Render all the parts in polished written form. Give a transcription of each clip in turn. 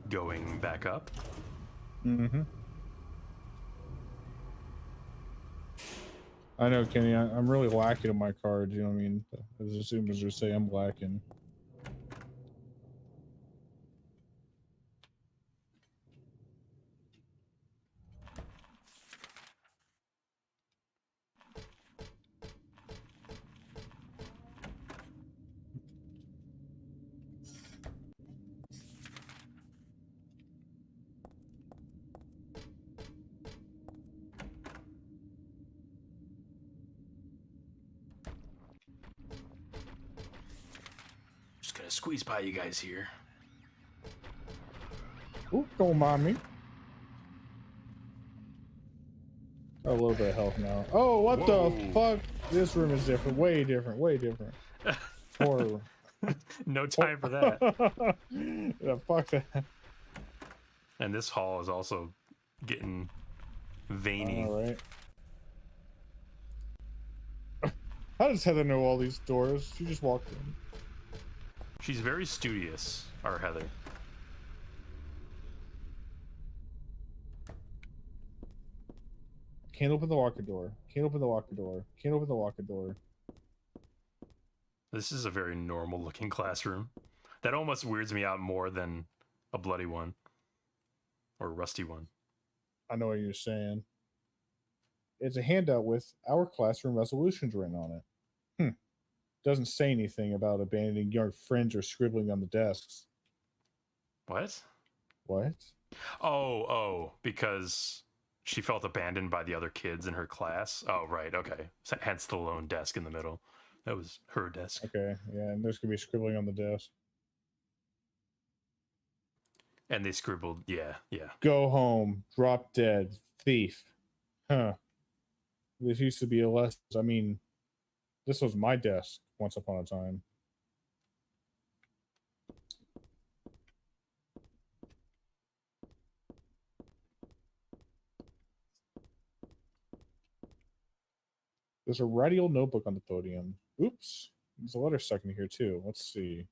Going back up. Mm-hmm. I know, Kenny. I'm really lacking in my cards. You know what I mean? As soon as you say I'm lacking. Just gonna squeeze by you guys here. Ooh, don't mind me. Got a little bit of health now. Oh, what Whoa. the fuck? This room is different. Way different. Way different. Horror. No time for that. Yeah, fuck that. And this hall is also getting veiny. All right. How does Heather know all these doors? She just walked in. She's very studious, our Heather. Can't open the locker door. Can't open the locker door. Can't open the locker door. This is a very normal looking classroom. That almost weirds me out more than a bloody one. Or a rusty one. I know what you're saying. It's a handout with our classroom resolutions written on it. Doesn't say anything about abandoning your friends or scribbling on the desks. What? What? Oh, because she felt abandoned by the other kids in her class. Oh, right, okay. So, hence the lone desk in the middle. That was her desk. Okay, yeah, and there's gonna be scribbling on the desk. And they scribbled, yeah. Go home, drop dead, thief. Huh. This used to be a less. I mean, this was my desk once upon a time. There's a radial notebook on the podium. Oops. There's a letter stuck in here too. Let's see.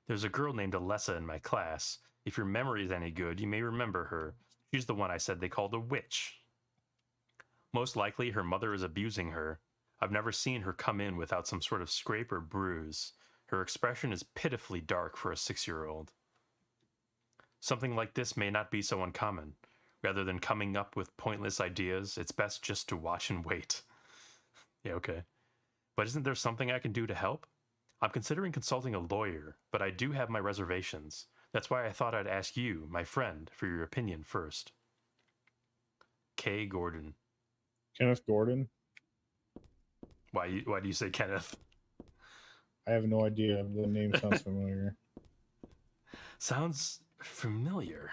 There's a girl named Alessa in my class. If your memory is any good, you may remember her. She's the one I said they called a witch. Most likely, her mother is abusing her. I've never seen her come in without some sort of scrape or bruise. Her expression is pitifully dark for a 6-year-old. Something like this may not be so uncommon. Rather than coming up with pointless ideas, it's best just to watch and wait. Yeah, okay. But isn't there something I can do to help? I'm considering consulting a lawyer, but I do have my reservations. That's why I thought I'd ask you, my friend, for your opinion first. K. Gordon. Kenneth Gordon? Why do you say Kenneth? I have no idea. The name sounds familiar. Sounds familiar.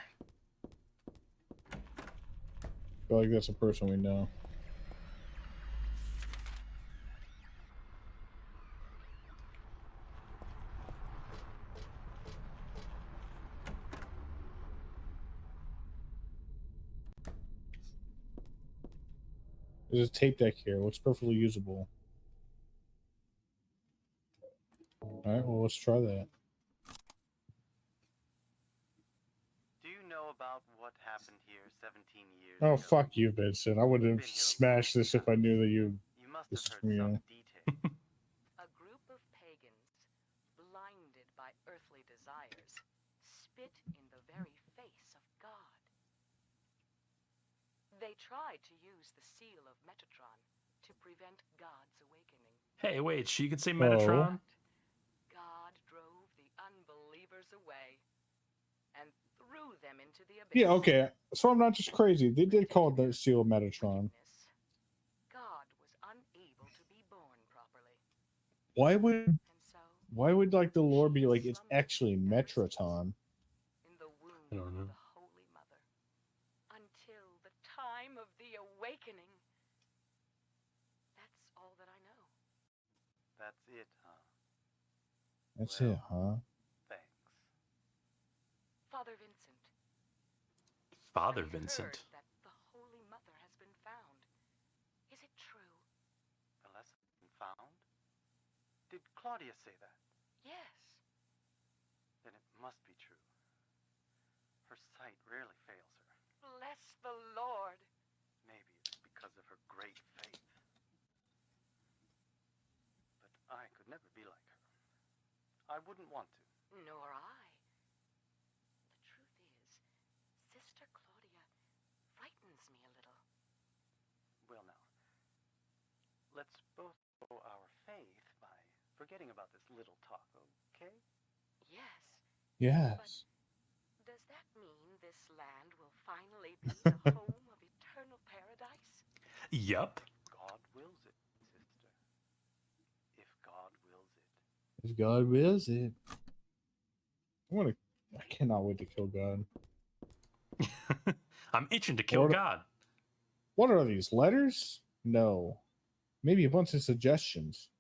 I feel like that's a person we know. There's a tape deck here. Looks perfectly usable. Alright, well, let's try that. Do you know about what happened here 17 years Oh, ago? fuck you, Vincent. I would have smashed this if I knew that you... You must This have is heard from some details. A group of pagans, blinded by earthly desires, spit in the very face of God. They tried to use the seal of Metatron to prevent God's awakening. Hey, wait, she could say Metatron? God drove the unbelievers away and threw them into the abyss. Yeah, okay. So I'm not just crazy. They did call it the seal of Metatron. God was unable to be born properly. Why would like the lore be like it's actually Metraton? In the womb I don't know. of the Holy Mother, until the time of the awakening. That's all that I know. That's it, huh? That's Well, it, huh? Thanks. Father Vincent. Father I Vincent. heard that the Holy Mother has been found. Is it true? A lesson found? Did Claudia say that? Yes. Then it must be true. first sight rarely fails her. Bless the Lord. Maybe it's because of her great faith. But I could never be like her. I wouldn't want to. Nor I. The truth is, Sister Claudia frightens me a little. Well now, let's both show our faith by forgetting about this little talk, okay? Yes. Yes. Does that mean this land will finally be the home of eternal paradise? Yup. God wills it, sister. If God wills it. If God wills it. I cannot wait to kill God. I'm itching to kill What- God. What are these letters? No. Maybe a bunch of suggestions.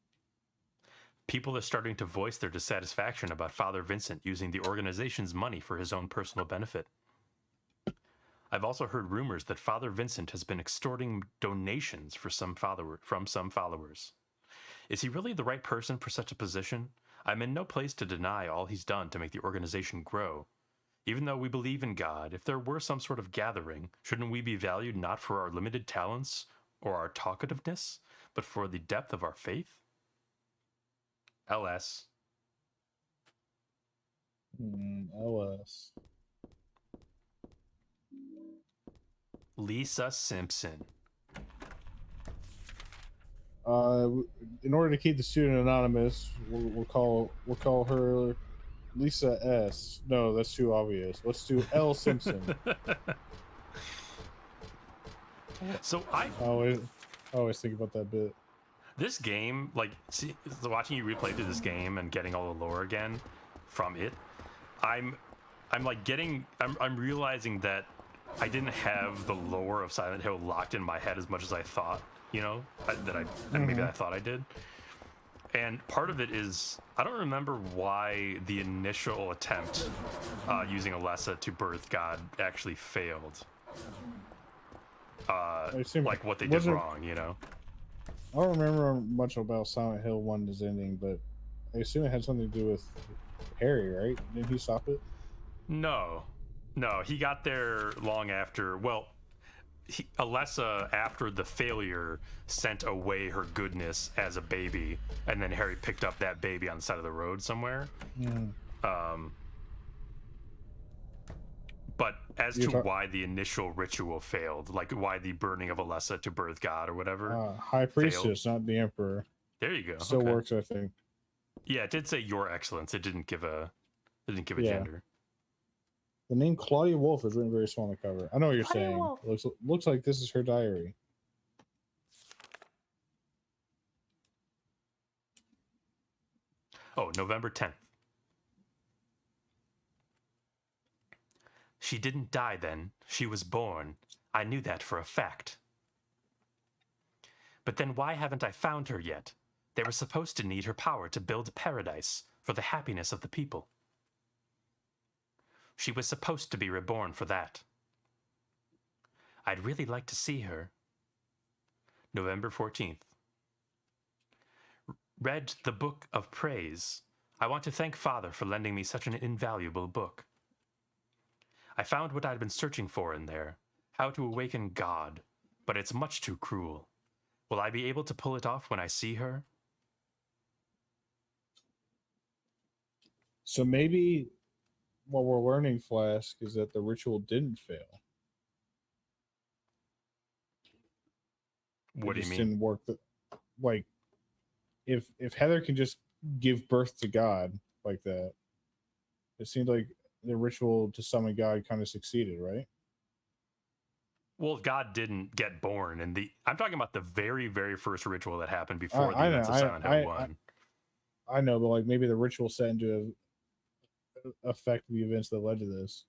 People are starting to voice their dissatisfaction about Father Vincent using the organization's money for his own personal benefit. I've also heard rumors that Father Vincent has been extorting donations from some followers. Is he really the right person for such a position? I'm in no place to deny all he's done to make the organization grow. Even though we believe in God, if there were some sort of gathering, shouldn't we be valued not for our limited talents or our talkativeness, but for the depth of our faith? LS. LS. Lisa Simpson. In order to keep the student anonymous, we'll call her Lisa S. No, that's too obvious. Let's do L Simpson. So I always think about that bit. this game, like, see, watching you replay through this game and getting all the lore again from it, I'm realizing that I didn't have the lore of Silent Hill locked in my head as much as I thought, you know, maybe I thought I did. And part of it is, I don't remember why the initial attempt using Alessa to birth God actually failed. Like what they did wrong, you know? I don't remember much about Silent Hill 1's ending, but I assume it had something to do with Harry, right? Didn't he stop it? No, he got there long after. Well, Alessa, after the failure, sent away her goodness as a baby, and then Harry picked up that baby on the side of the road somewhere. But as to why the initial ritual failed, like why the burning of Alessa to birth God or whatever, High Priestess, not the Emperor. there you go. Still Okay. works, I think. Yeah, it did say Your Excellence. It didn't give a gender. The name Claudia Wolf is written very small on the cover. I know what you're Claudia saying. Wolf. Looks like this is her diary. Oh, November 10th. She didn't die then. She was born. I knew that for a fact. But then why haven't I found her yet? They were supposed to need her power to build a paradise for the happiness of the people. She was supposed to be reborn for that. I'd really like to see her. November 14th. Read the Book of Praise. I want to thank Father for lending me such an invaluable book. I found what I'd been searching for in there, how to awaken God, but it's much too cruel. Will I be able to pull it off when I see her? So maybe what we're learning, Flask, is that the ritual didn't fail. What do you just mean? Didn't work. Like, if Heather can just give birth to God like that, it seemed like the ritual to summon God kind of succeeded, right? Well, God didn't get born, and I'm talking about the very, very first ritual that happened before the events of Silent Hill 1. I know, but like maybe the ritual set into affect the events that led to this.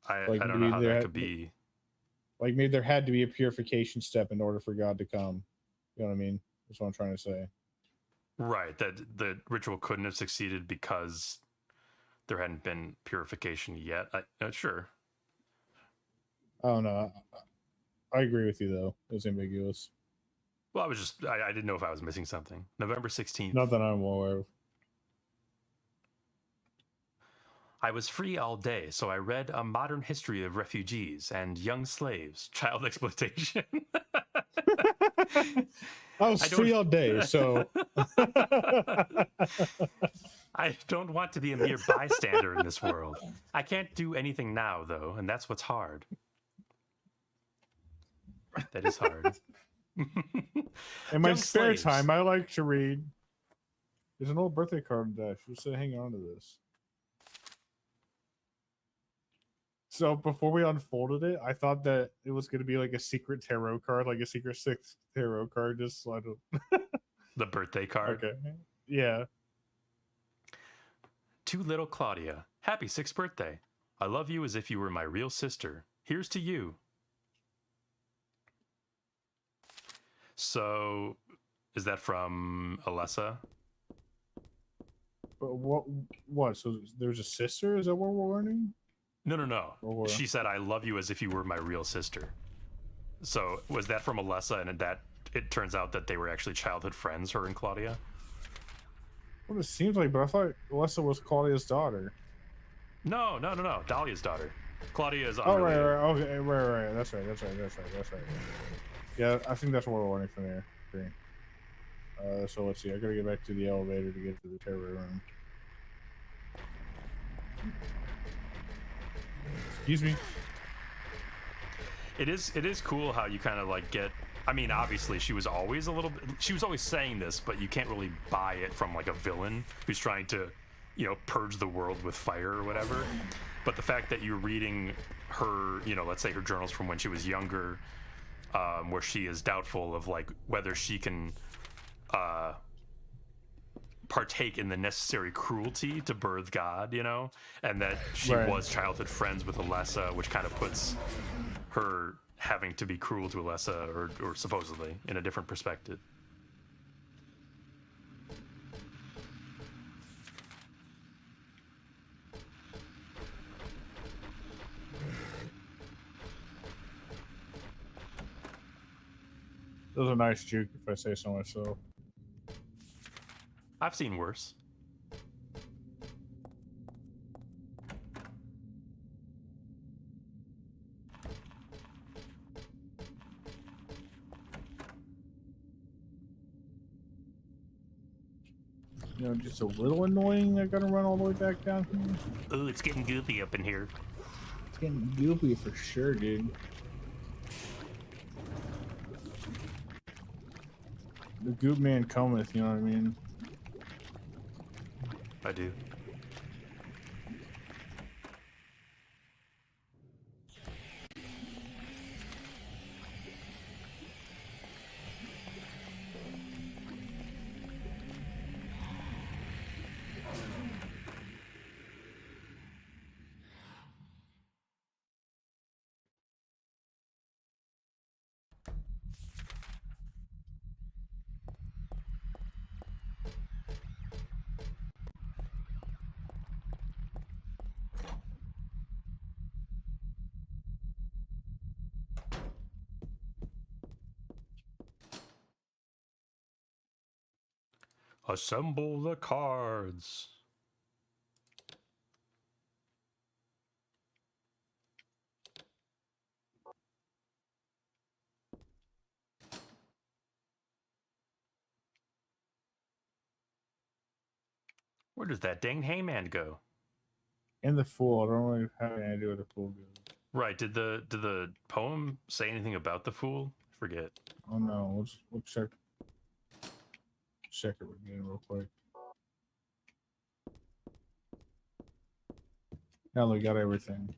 I don't know how that could be. Like maybe there had to be a purification step in order for God to come. You know what I mean? That's what I'm trying to say. Right, that the ritual couldn't have succeeded because there hadn't been purification yet. Sure. I don't know. I agree with you, though. It was ambiguous. Well, I didn't know if I was missing something. November 16th. Not that I'm aware of. I was free all day, so I read A Modern History of Refugees and Young Slaves, Child Exploitation. I was I free don't- all day, so I don't want to be a mere bystander in this world. I can't do anything now, though, and that's what's hard. That is hard. in my Young spare slaves. time, I like to read. There's an old birthday card in that. Should say, hang on to this. So before we unfolded it, I thought that it was going to be like a secret tarot card, like a secret six tarot card. Just so I don't. The birthday card. Okay. Yeah. To little Claudia, happy 6th birthday. I love you as if you were my real sister. Here's to you. So, is that from Alessa? But what? What? So there's a sister? Is that what we're learning? No. Or- She said, I love you as if you were my real sister. So, was that from Alessa, and that it turns out that they were actually childhood friends, her and Claudia? What it seems like, but I thought Alessa was Claudia's daughter. No. Dahlia's daughter. Claudia is Oh, unrelated. right. Okay, right. That's right. Yeah, I think that's what we're learning from there. Okay. So let's see. I gotta get back to the elevator to get to the terror room. Excuse me. It is cool how you kind of like get. I mean, obviously, she was always saying this, but you can't really buy it from like a villain who's trying to, purge the world with fire or whatever. But the fact that you're reading her, let's say her journals from when she was younger, where she is doubtful of like whether she can partake in the necessary cruelty to birth God, and that she Right. was childhood friends with Alessa, which kind of puts her having to be cruel to Alessa, or supposedly, in a different perspective. It was a nice juke, if I say so myself. I've seen worse. Just a little annoying. I gotta run all the way back down here. Ooh, it's getting goopy up in here. It's getting goopy for sure, dude. The goop man cometh, you know what I mean? I do. Assemble the cards. Where does that dang hangman go? And the fool. I don't really have any idea what the fool goes. Right. Did the poem say anything about the fool? I forget. Oh no, let's check it again real quick. Now we got everything.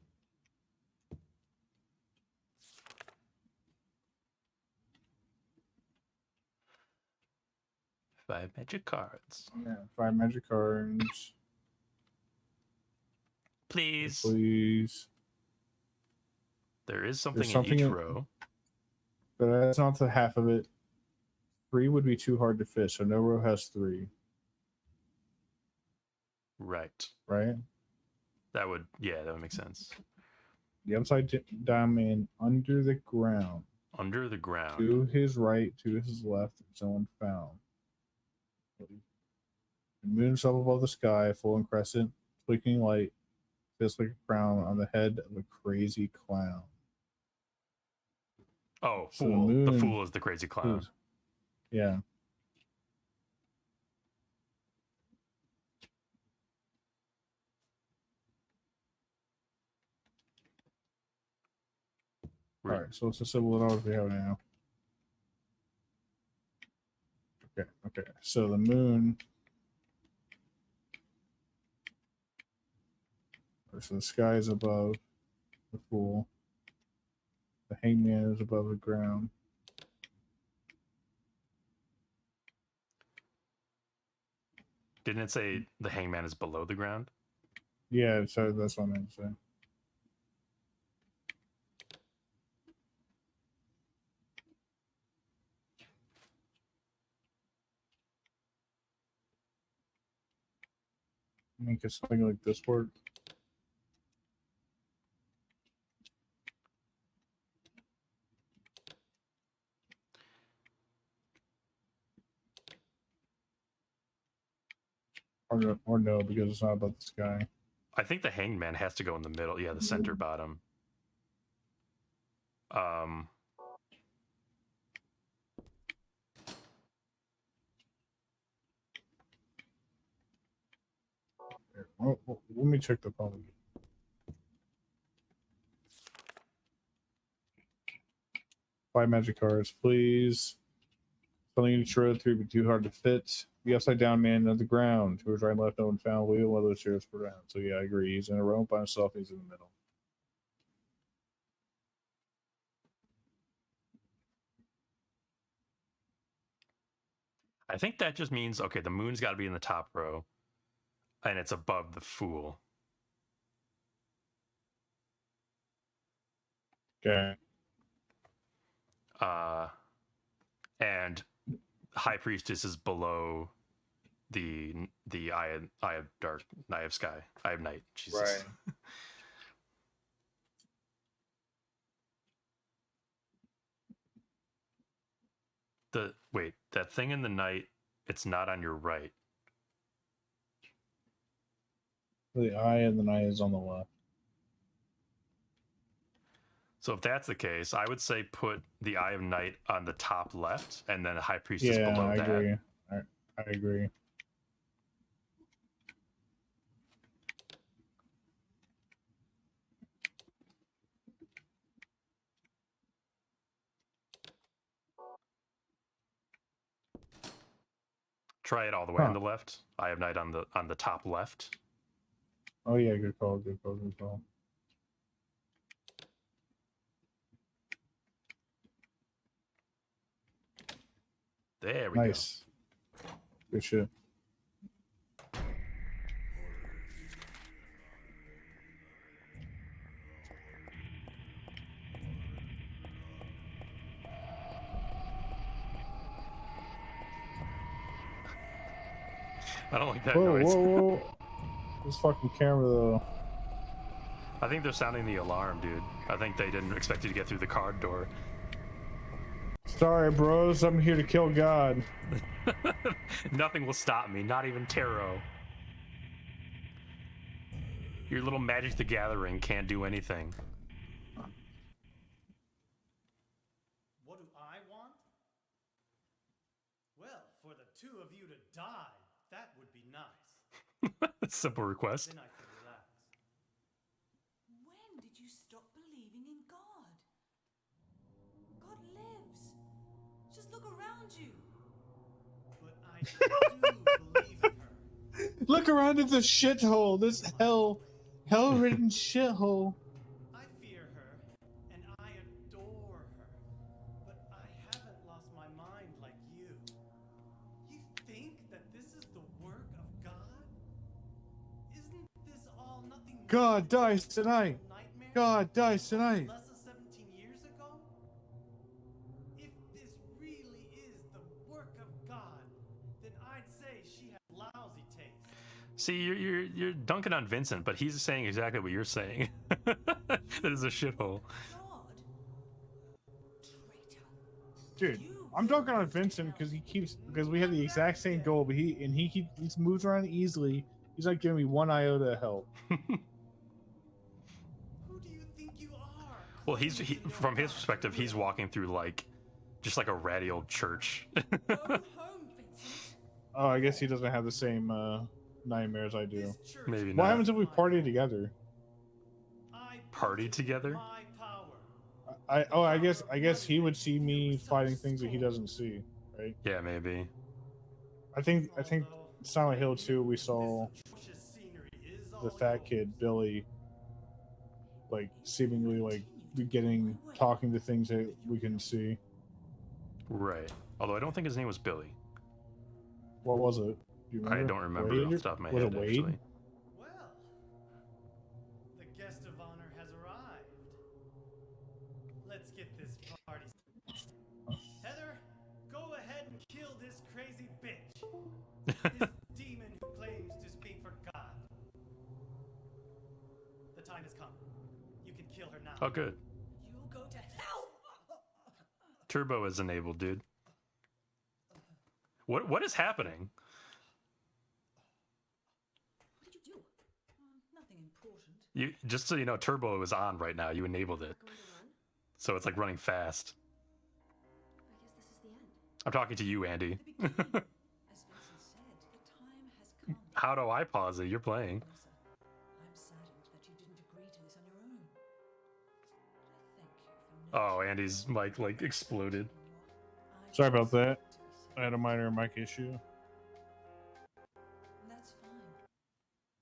Five magic cards. Yeah, 5 magic cards. Please. Please. There is something, something in each in- row. But that's not the half of it. 3 would be too hard to fit, so no row has 3, Right. right? That would make sense. The upside down man under the ground. Under the ground. To his right, to his left, someone found. The moon himself above the sky, full and crescent, twinkling light, Feels like a crown on the head of a crazy clown. Oh, So the fool. The moon- fool is the crazy clown. Yeah. All right, so it's a symbol of ours we have now. Okay. So the moon. So the sky is above the fool. The hangman is above the ground. Didn't it say the hangman is below the ground? Yeah, so that's what I meant to say. Make something like this work. Or no, because it's not about the sky. I think the hangman has to go in the middle. Yeah, the center bottom. Well, let me check the phone. 5 magic cards, please. Something to shred through, but too hard to fit. The upside down man on the ground. Who was right and left, no one found. Wheel, one of those chairs for round. So yeah, I agree. He's in a row by himself. He's in the middle. I think that just means, okay, the moon's got to be in the top row, and it's above the fool. Okay. And high priestess is below the eye of dark, eye of sky, eye of night. Jesus. Right. Wait, that thing in the night, it's not on your right. The eye and the night is on the left. So if that's the case, I would say put the eye of night on the top left, and then high priestess Yeah, below I that. agree. I agree. Try it all the way on the left. Eye of night on the top left. Oh yeah, good call. Good call. Good call. There we Nice. Good shit. I don't like that Whoa, noise. whoa. This fucking camera though. I think they're sounding the alarm, dude. I think they didn't expect you to get through the card door. Sorry, bros. I'm here to kill God. Nothing will stop me, not even tarot. Your little Magic the Gathering can't do anything. What do I want? Well, for the two of you to die, that would be nice. Simple request. Then I could relax. When did you stop believing in God? God lives. Just look around you. But I do believe in her. Look around at this shithole. This hell-ridden shithole. I fear her, and I adore her. But I haven't lost my mind like you. You think that this is the work of God? Isn't this all nothing more God than dies a tonight. nightmare? God dies tonight. Less than 17 years ago? If this really is the work of God, then I'd say she has lousy taste. See, you're dunking on Vincent, but he's saying exactly what you're saying. That is a shithole. God. Traitor. Dude, I'm dunking on Vincent because we have the exact same goal, but he moves around easily. He's not giving me one iota of help. Well, from his perspective, he's walking through like just like a ratty old church. Go home, Vincent. Oh, I guess he doesn't have the same nightmares I do. This church Maybe is not. What happens if we my party home. together? I built Party it with together? My power. I guess he would see me fighting things that he doesn't see, right? Yeah, maybe. I think Although, Silent Hill maybe 2 we saw this atrocious scenery is the all fat yours. kid Billy like seemingly like beginning talking to things that we can see. Right. Although I don't think his name was Billy. What was it? Do you I remember? don't remember Wade? off the top of my Was head, it Wade? actually. Well, the guest of honor has arrived. Let's get this party. Heather, go ahead and kill this crazy bitch. This demon who claims to speak for God. The time has come. You can kill her now. Oh, good. You'll go to hell. Turbo is enabled, dude. What is happening? What did you do? Nothing important. You just so you know, Turbo is on right now. You enabled it, Going to run? so it's like running fast. I guess this is the end. I'm talking to you, Andy. The beginning. As Vincent said, the time has come. How do I pause it? You're playing. Melissa, I'm saddened that you didn't agree to this on your own. But I thank you for Oh, Andy's mic like exploded. Sorry about that. I had a minor mic issue. That's fine.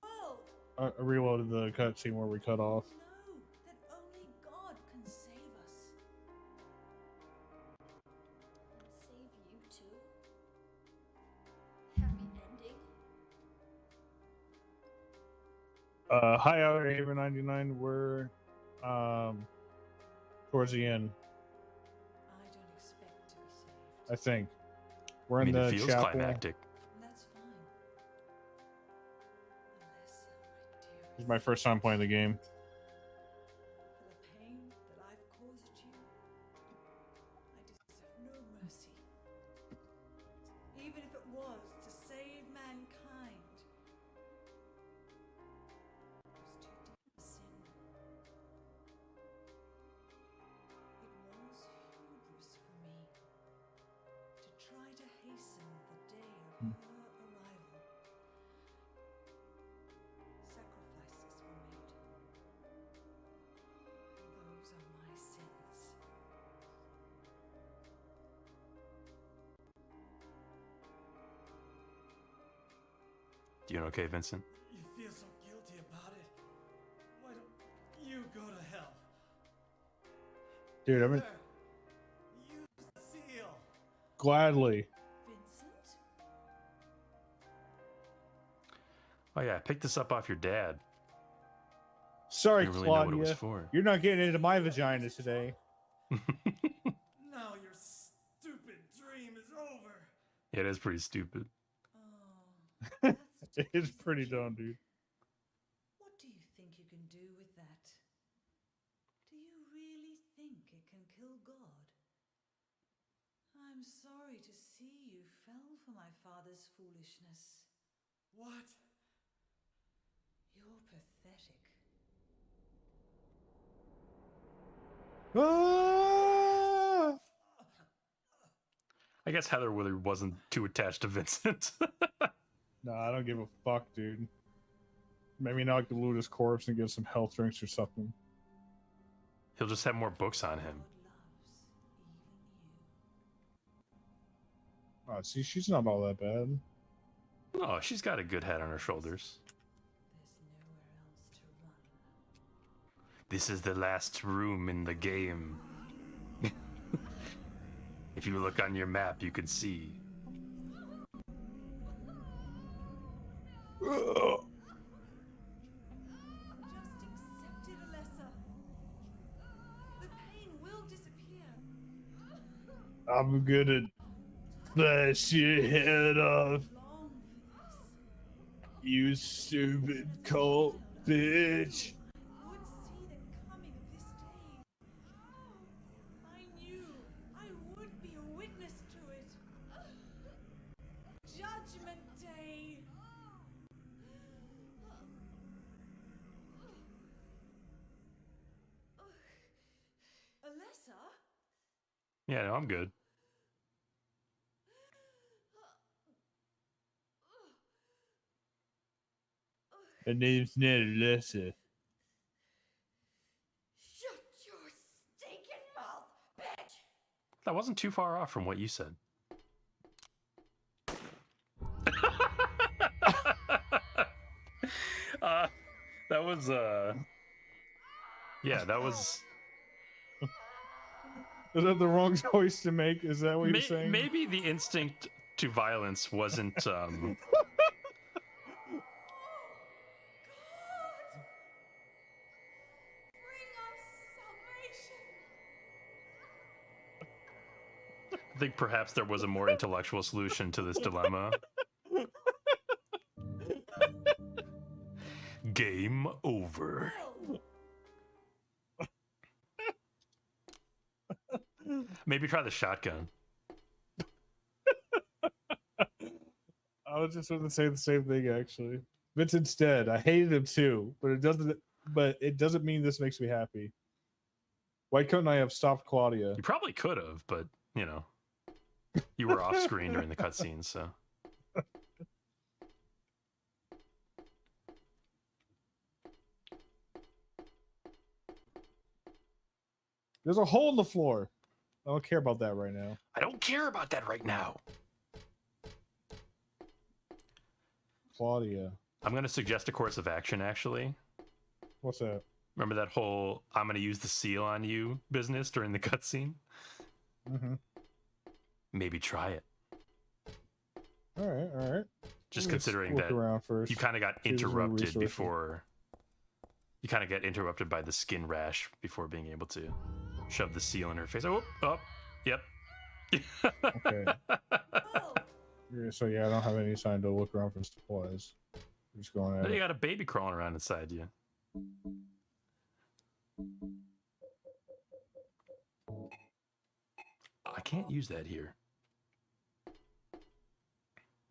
Well, I reloaded the cutscene where we cut off. know that only God can save us. And save you too? Happy ending? Hi out Aver 99. We're towards the end, I don't expect to be saved. I think. We're I in mean, it the feels chapel. climactic. And that's fine. Unless, my This dear, is my first time playing the game. for the pain that I've caused you, I deserve no mercy. Even if it was to save mankind. It was too deep a sin. It was hubris for me to try to hasten the day of her arrival. Sacrifices were made. And those are my sins. Doing okay, Vincent? You feel so guilty about it. Why don't you go to hell? Dude, I've been There. Use the seal. gladly. Vincent? Oh yeah, I picked this up off your dad. Sorry, I didn't really know what it was Claudia. for. You're not getting into my vagina today. Now your stupid dream is over. It is pretty stupid. Oh, that's It is too pretty cute. dumb, dude. What do you think you can do with that? Do you really think it can kill God? I'm sorry to see you fell for my father's foolishness. What? You're pathetic. Ah! I guess Heather really wasn't too attached to Vincent. No, I don't give a fuck, dude. Maybe now I could loot his corpse and give some health drinks or something. He'll just have more books on him. God loves even you. Oh, see, she's not all that bad. Oh, she's got a good head on her shoulders. There's nowhere else to run. This is the last room in the game. If you look on your map, you can see. Just accept it, Alessa. The pain will disappear. I'm gonna slash your head off, Long for this. you stupid cult bitch. I would see the coming of this day. I knew I would be a witness to it. Judgment Day. Yeah, no, I'm good. Her name's not Alyssa. Shut your stinking mouth, bitch! That wasn't too far off from what you said. That was yeah, that was Is that the wrong choice to make? Is that what you're saying? maybe the instinct to violence wasn't Bring us salvation! I think perhaps there was a more intellectual solution to this dilemma. Game over. Maybe try the shotgun. I was just going to say the same thing actually. Vincent's dead. I hated him too, but it doesn't mean this makes me happy. Why couldn't I have stopped Claudia? You probably could have, but you know, you were off screen during the cutscenes, so. There's a hole in the floor. I don't care about that right now. I don't care about that right now. Claudia. I'm going to suggest a course of action, actually. What's that? Remember that whole I'm going to use the seal on you business during the cutscene? Mm-hmm. Maybe try it. All right. Just Let's considering look that around first. you kind of got See if there's any interrupted resources. before. You kind of get interrupted by the skin rash before being able to shove the seal in her face. Oh, yep. Okay. So yeah, I don't have any sign to look around for supplies. I'm just going at You it. got a baby crawling around inside you. I can't use that here.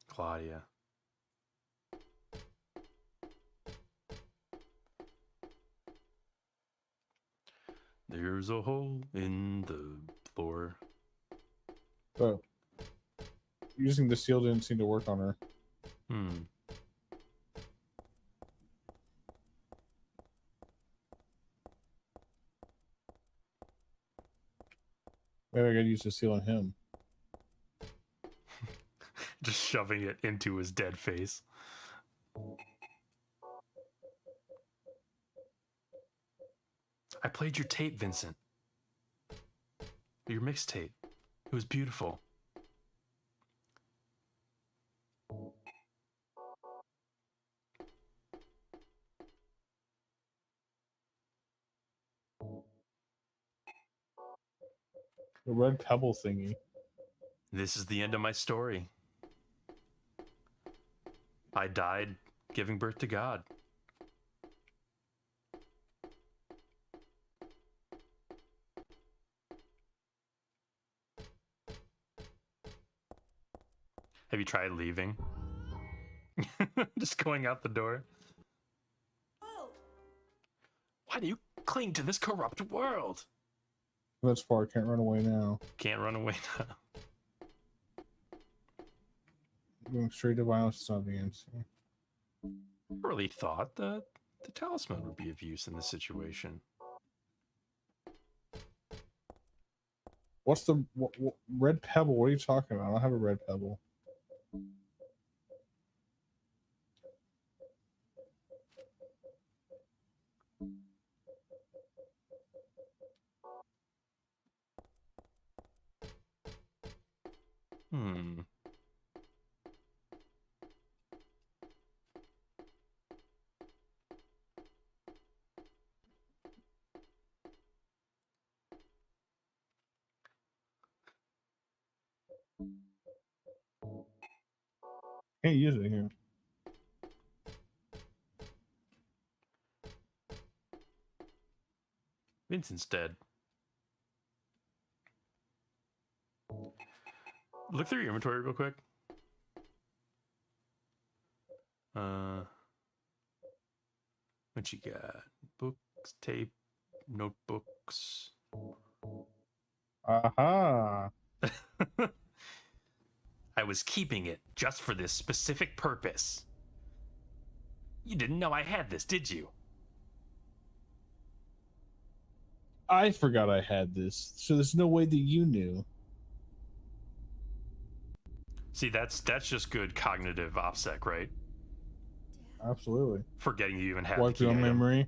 Claudia. There's a hole in the floor. But using the seal didn't seem to work on her. Maybe I gotta use the seal on him. Just shoving it into his dead face. I played your tape, Vincent. Your mixtape. It was beautiful. The red pebble thingy. This is the end of my story. I died giving birth to God. Have you tried leaving? Just going out the door? Why do you cling to this corrupt world? That's far. Can't run away now. Can't run away now. Going straight to violence is not the answer. I really thought that the talisman would be of use in this situation. What's the red pebble? What are you talking about? I don't have a red pebble. Can't use it here. Vincent's dead. Look through your inventory real quick. What you got? Books, tape, notebooks. Aha. I was keeping it just for this specific purpose. You didn't know I had this, did you? I forgot I had this, so there's no way that you knew. See, that's just good cognitive OPSEC, right? Absolutely. Forgetting you even had Wipe the key your item. memory.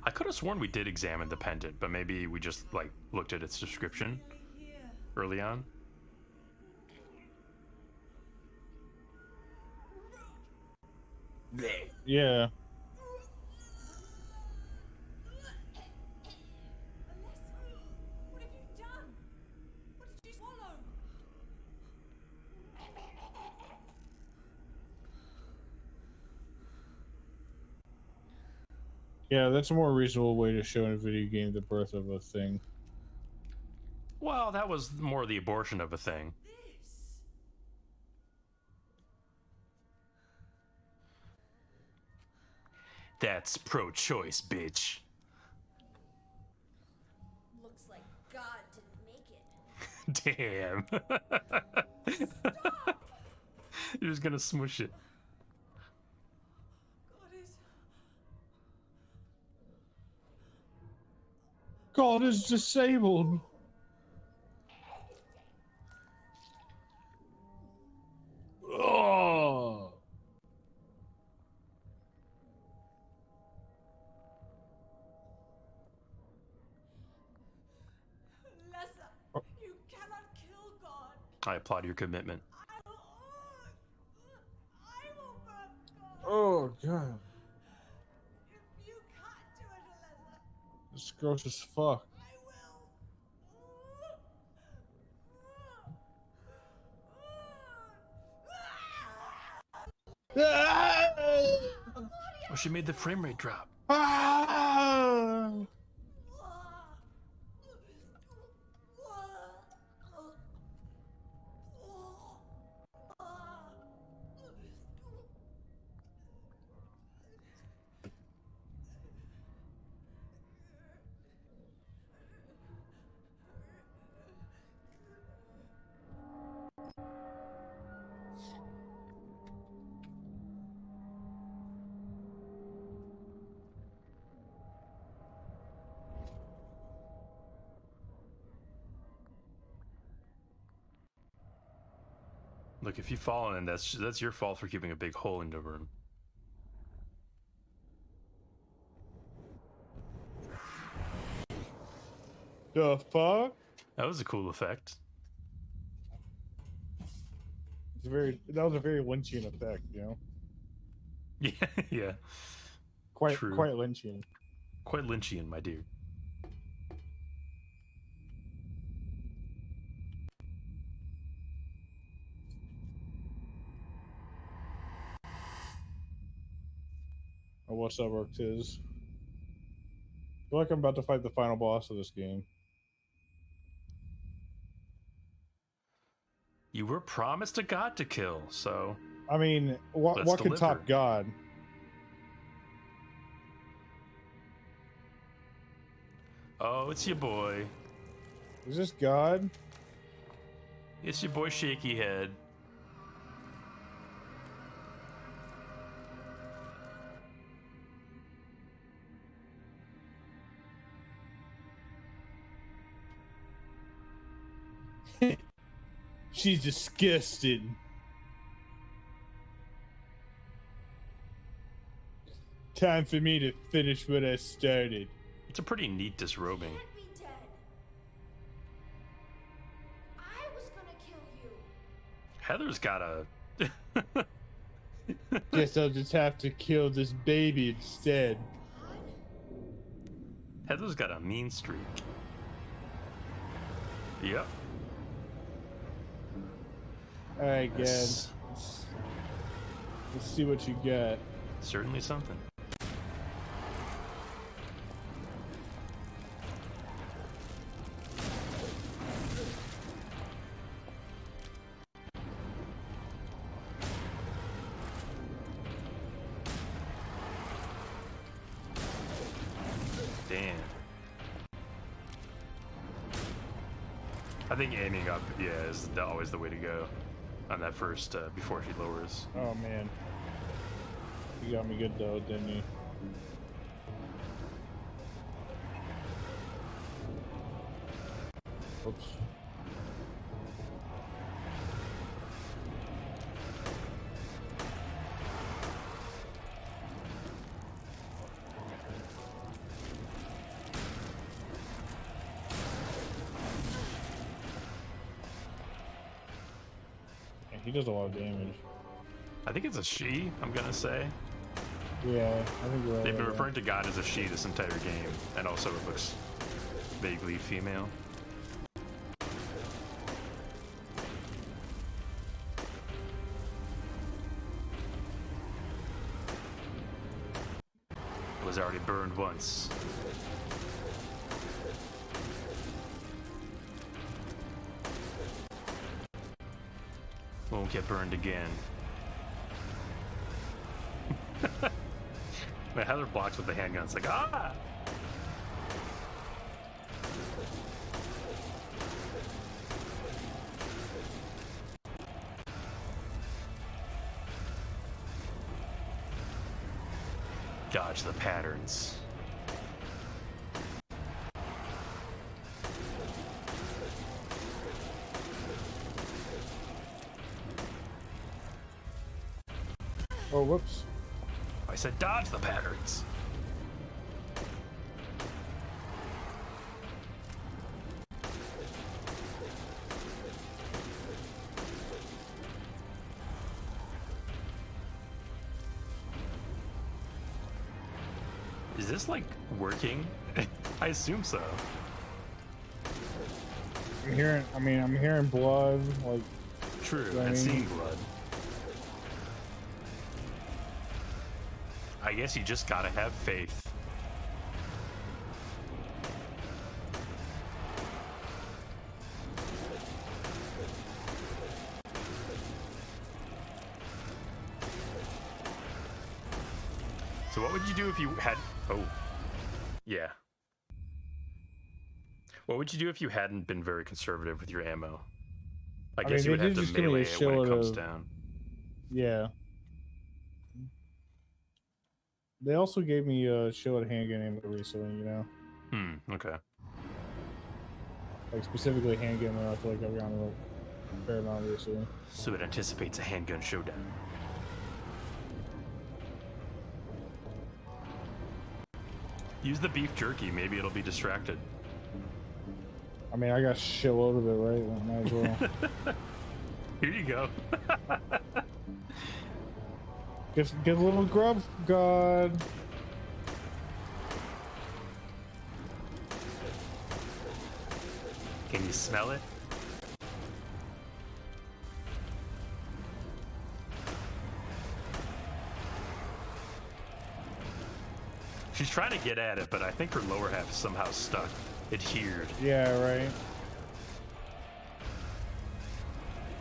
I could have sworn we did examine the pendant, but maybe we just like looked at its description Here. early on. Yeah. Alessa, what have you done? What did you swallow? Yeah, that's a more reasonable way to show in a video game the birth of a thing. Well, that was more the abortion of a thing. This. That's pro-choice, bitch. Looks like God didn't make it. Damn. You're just gonna smush it. God is. God is disabled. Oh. Alessa, you cannot kill God. I applaud your commitment. I will burn God. Oh god. If you can't do it, Alessa, This is gross as fuck. I will. Oh, she made the frame rate drop. Ah! Look, if you fall in, that's your fault for keeping a big hole in the room. The fuck? That was a cool effect. That was a very Lynchian effect, you know? Yeah, yeah. Quite True. Lynchian. Quite Lynchian, my dear. Oh, what's up, Ortiz? I feel like I'm about to fight the final boss of this game. You were promised a god to kill, so I mean, what Let's can top deliver. God? oh, it's your boy. Is this God? It's your boy Shaky Head. She's disgusting. Time for me to finish what I started. It's a pretty neat disrobing. Can't be dead. I was gonna kill you. Heather's got a Guess I'll just have to kill this baby instead. Heather's got a mean streak. Yep. Alright, Gad. That's Let's see what you got. certainly something. hand. I think aiming up, yeah, is always the way to go on that first, before she lowers. Oh man. You got me good though, didn't you? Oops. Yeah, he does a lot of damage. I think it's a she, I'm gonna say. Yeah, I think you're right. They've been about referring to God as a she this entire game, and also it looks vaguely female. It was already burned once. Won't get burned again. Man, Heather blocks with the handgun. It's like, ah! Dodge the patterns. Oh, whoops. I said dodge the patterns. Is this like working? I assume so. I'm hearing blood, like, True, I and mean- seeing blood. I guess you just gotta have faith. So what would you do if you had... Oh. Yeah. What would you do if you hadn't been very conservative with your ammo? I guess mean, you would they have did to just give me a melee it when it shitload comes of- down. yeah. They also gave me a shitload handgun ammo recently, you know? Okay. Like, specifically handgun ammo, I feel like I've gotten a fair amount recently. So it anticipates a handgun showdown. Use the beef jerky, maybe it'll be distracted. I mean, I got a shitload of it, right? Might as well. Here you go. Get a little grub, God. Can you smell it? She's trying to get at it, but I think her lower half is somehow stuck, adhered. Yeah, right.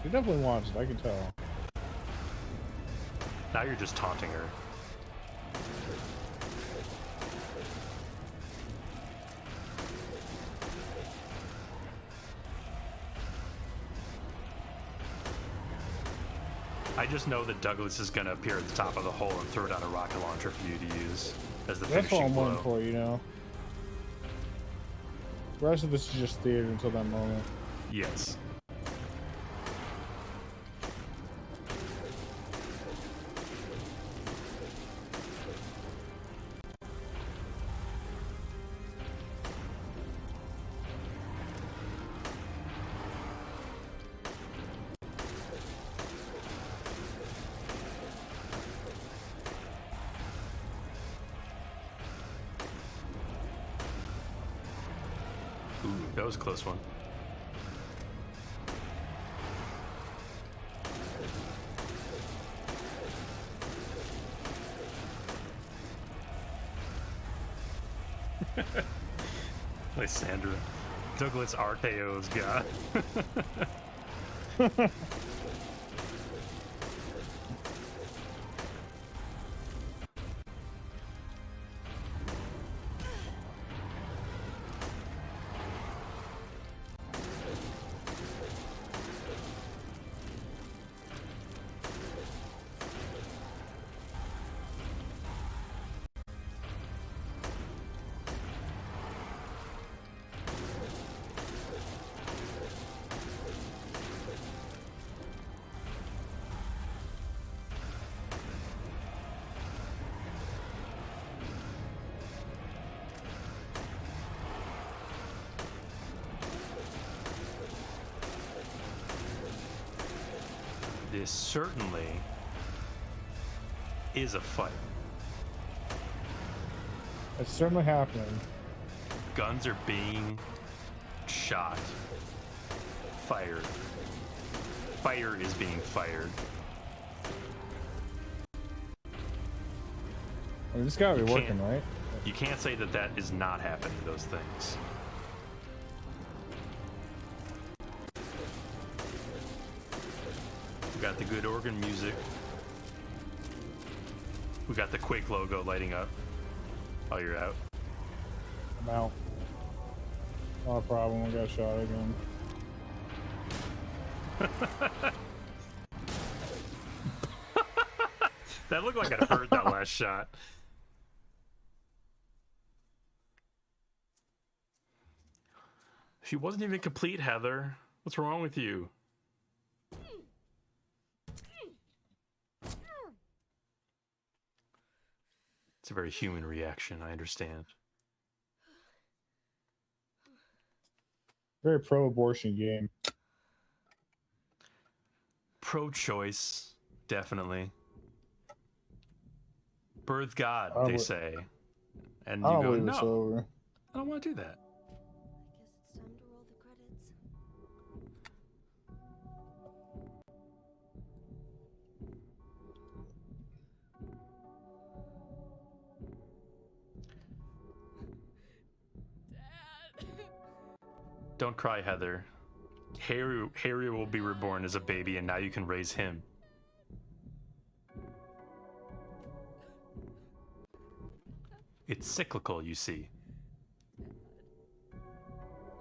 He definitely wants it, I can tell. Now you're just taunting her. I just know that Douglas is going to appear at the top of the hole and throw down a rocket launcher for you to use as the That's finishing all I'm blow. waiting for, you know? The rest of this is just theater until that moment. Yes. Ooh, that was a close one. Lysandra. Douglas RKO's guy. This certainly is a fight. It's certainly happening. Guns are being shot. Fired. Fire is being fired. I mean, it's gotta be You working, can't- right? You can't say that that is not happening, those things. We got the good organ music. We got the Quake logo lighting up. Oh, you're out. I'm out. Not a problem. I got shot again. That looked like it hurt, that last shot. She wasn't even complete, Heather. What's wrong with you? It's a very human reaction, I understand. Very pro-abortion game. Pro-choice, definitely. Birth God, I they would- say. And I you don't go, believe it's no, over. I don't want to do that. I guess it's time to roll the credits. Don't cry, Heather. Harry will be reborn as a baby, and now you can raise him. It's cyclical, you see.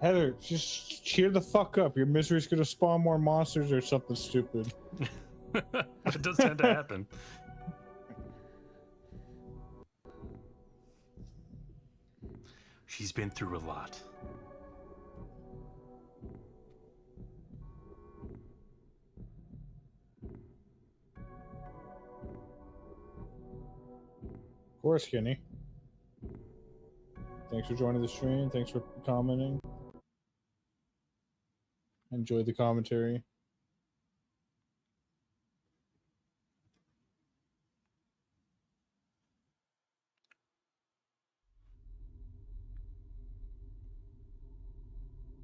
Heather, just cheer the fuck up. Your misery's gonna spawn more monsters or something stupid. It does tend to happen. She's been through a lot. Of course, Kenny. Thanks for joining the stream. Thanks for commenting. Enjoyed the commentary.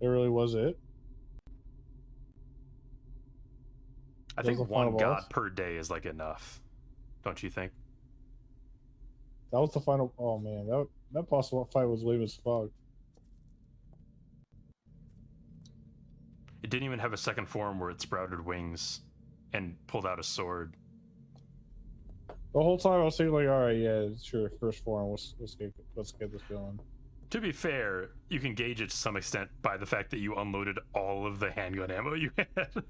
That really was it. I That think was the one final god boss? per day is like enough. Don't you think? That was the final. Oh man, that boss fight was lame as fuck. It didn't even have a second form where it sprouted wings and pulled out a sword. The whole time I was thinking like, all right, yeah, sure, first form. Let's get this going. To be fair, you can gauge it to some extent by the fact that you unloaded all of the handgun ammo you had.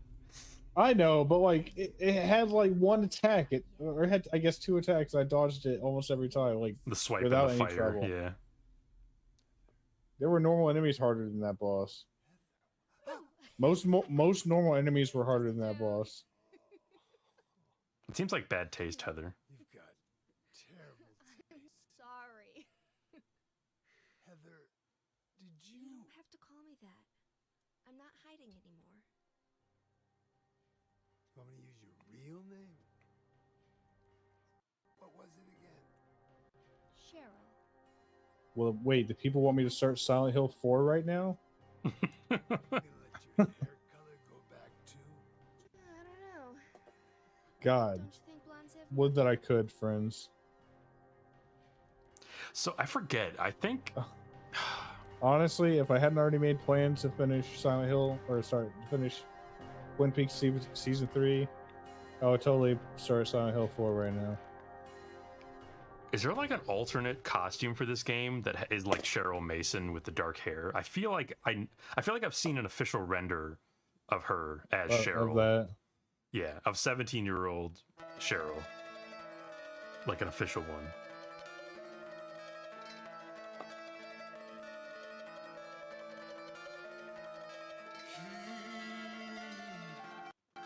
I know, but like it had like one attack. It had I guess two attacks. I dodged it almost every time. Like The swipe Without and the any fire, trouble. yeah. there were normal enemies harder than that boss. Most normal enemies were harder than that boss. It seems like bad taste, Heather. You've got terrible taste. Sorry. Heather, did You you... don't have to call me that. I'm not hiding anymore. Want me to use your real name? What was it again? Cheryl. Well, wait, the people want me to start Silent Hill 4 right now? You gonna let your hair color go back too? I don't know. God, Don't you think blondes have would that I could, friends. So I forget. I think Honestly, if I hadn't already made plans to finish Silent Hill finish Twin Peaks season 3, I would totally start Silent Hill 4 right now. is there like an alternate costume for this game that is like Cheryl Mason with the dark hair? I feel like I've seen an official render of her as Cheryl. Of that. Yeah, of 17-year-old Cheryl. Like an official one.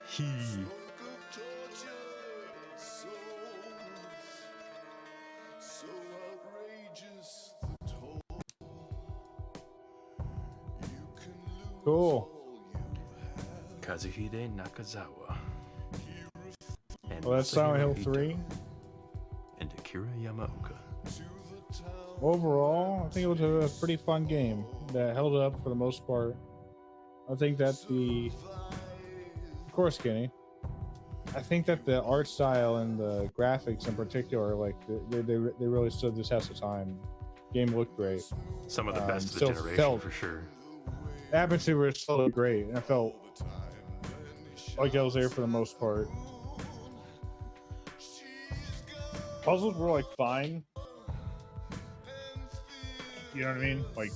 He. Smoke of torture, so outrageous the toll. You can lose Cool. all you have. Kazuhide Nakazawa. Well, that's Silent Hill 3. And Akira Yamaoka. Overall, I think it was a pretty fun game that held up for the most part. I think that of course, Kenny. I think that the art style and the graphics in particular, like they really stood the test of time. Game looked great. Some of the best of the still generation felt- for sure. The atmosphere was still great, and I felt like I was there for the most part. Puzzles were like fine. You know what I mean? Like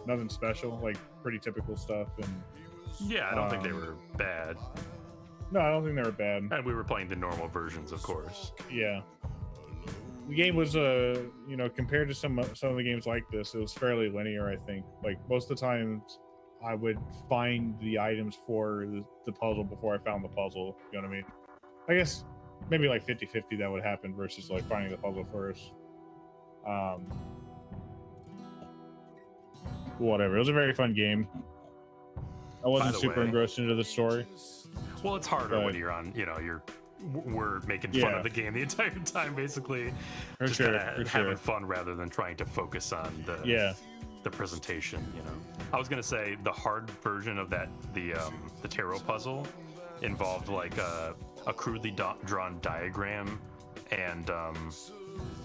nothing special, like pretty typical stuff. And Yeah, I don't think they were bad. no, I don't think they were bad. And we were playing the normal versions, of course. Yeah, the game was compared to some of the games like this, it was fairly linear. I think like most of the times I would find the items for the puzzle before I found the puzzle. You know what I mean? I guess maybe like 50-50 that would happen versus like finding the puzzle first. Whatever. It was a very fun game. I wasn't the super way- engrossed into the story. Well, it's harder But- when you're on, we're making fun Yeah. of the game the entire time, basically. For Just sure, kinda for having sure. fun rather than trying to focus on Yeah. the presentation, I was gonna say the hard version of that, the tarot puzzle involved like a crudely drawn diagram and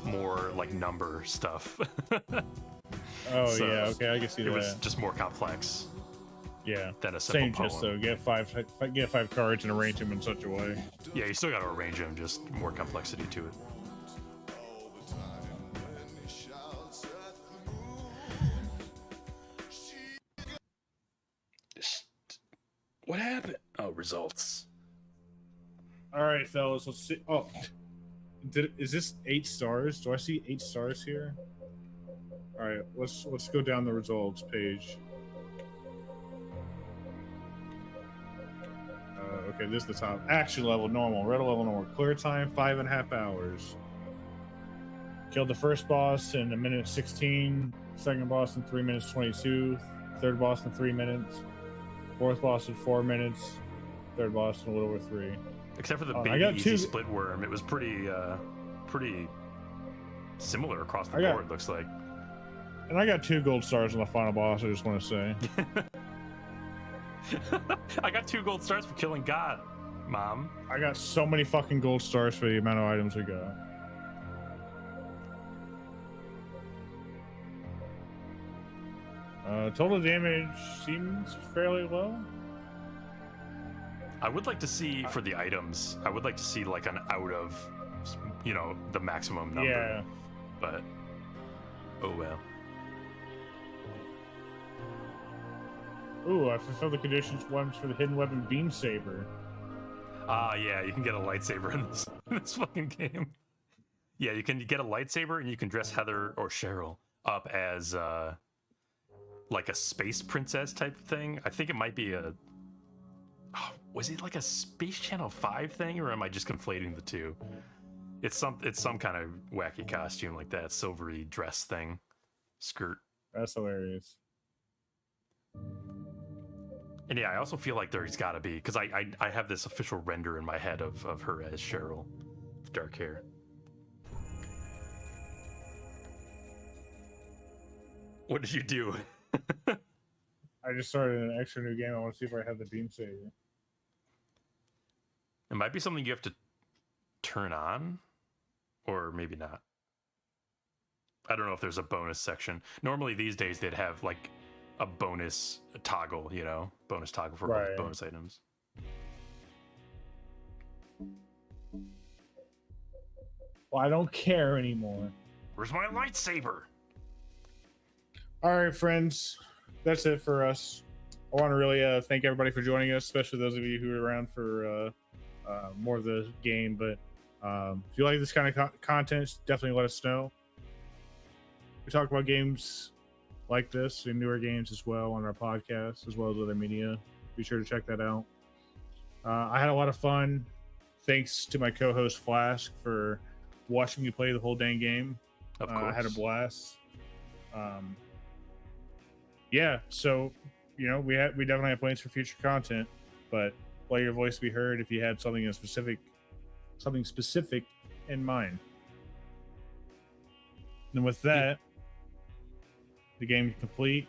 more like number stuff. Oh So, yeah, okay, I can see It that. was just more complex Yeah. than a simple Same poem. gist though. Get five cards and arrange them in such a way. Yeah, you still got to arrange them, just more complexity to it. What happened? Oh, results. All right, fellas, let's see. Oh, is this 8 stars? Do I see 8 stars here? All right, let's go down the results page. Okay, this is the top. Action level normal, red level normal, clear time 5.5 hours. Killed the first boss in 1:16, second boss in 3:22, third boss in 3 minutes, fourth boss in 4 minutes, third boss in a little over 3. Except for the I baby got easy 2 split worm, it was pretty similar across the I got- board. Looks like. And I got 2 gold stars on the final boss, I just want to say. I got 2 gold stars for killing God, Mom. I got so many fucking gold stars for the amount of items we got. Total damage seems fairly low. I would like to see for the items. I would like to see like an out of, the maximum number. Yeah. But oh well. Ooh, I fulfilled the conditions once for the hidden weapon beam saber. Ah, yeah, you can get a lightsaber in this fucking game. Yeah, you can get a lightsaber and you can dress Heather or Cheryl up as like a space princess type of thing. I think it might be was it like a Space Channel 5 thing, or am I just conflating the two? It's some kind of wacky costume like that, silvery dress thing, skirt. That's hilarious. And yeah, I also feel like there's got to be, because I have this official render in my head of her as Cheryl, with dark hair. What did you do? I just started an extra new game. I want to see if I have the beam saber. It might be something you have to turn on, or maybe not. I don't know if there's a bonus section. Normally these days they'd have like a bonus toggle, bonus toggle for Right. bonus items. Well, I don't care anymore. Where's my lightsaber? All right, friends, that's it for us. I want to really thank everybody for joining us, especially those of you who are around for more of the game. But if you like this kind of content, definitely let us know. We talk about games like this and newer games as well on our podcast, as well as other media. Be sure to check that out. I had a lot of fun. Thanks to my co-host Flask for watching me play the whole dang game. Of course. I had a blast. Yeah, so we definitely have plans for future content, but let your voice be heard if you had something in specific something specific in mind. And with that, the game is complete.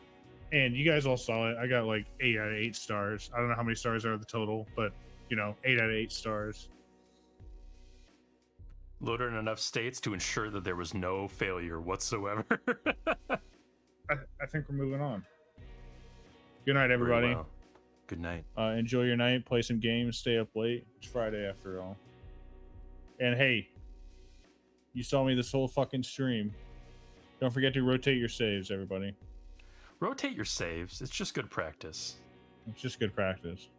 And you guys all saw it. I got like 8 out of 8 stars. I don't know how many stars are the total, but 8 out of 8 stars. Loaded in enough states to ensure that there was no failure whatsoever. I think we're moving on. Good night, Very everybody. well. Good night. Enjoy your night. Play some games. Stay up late. It's Friday after all. And hey, you saw me this whole fucking stream. Don't forget to rotate your saves, everybody. Rotate your saves. It's just good practice. It's just good practice.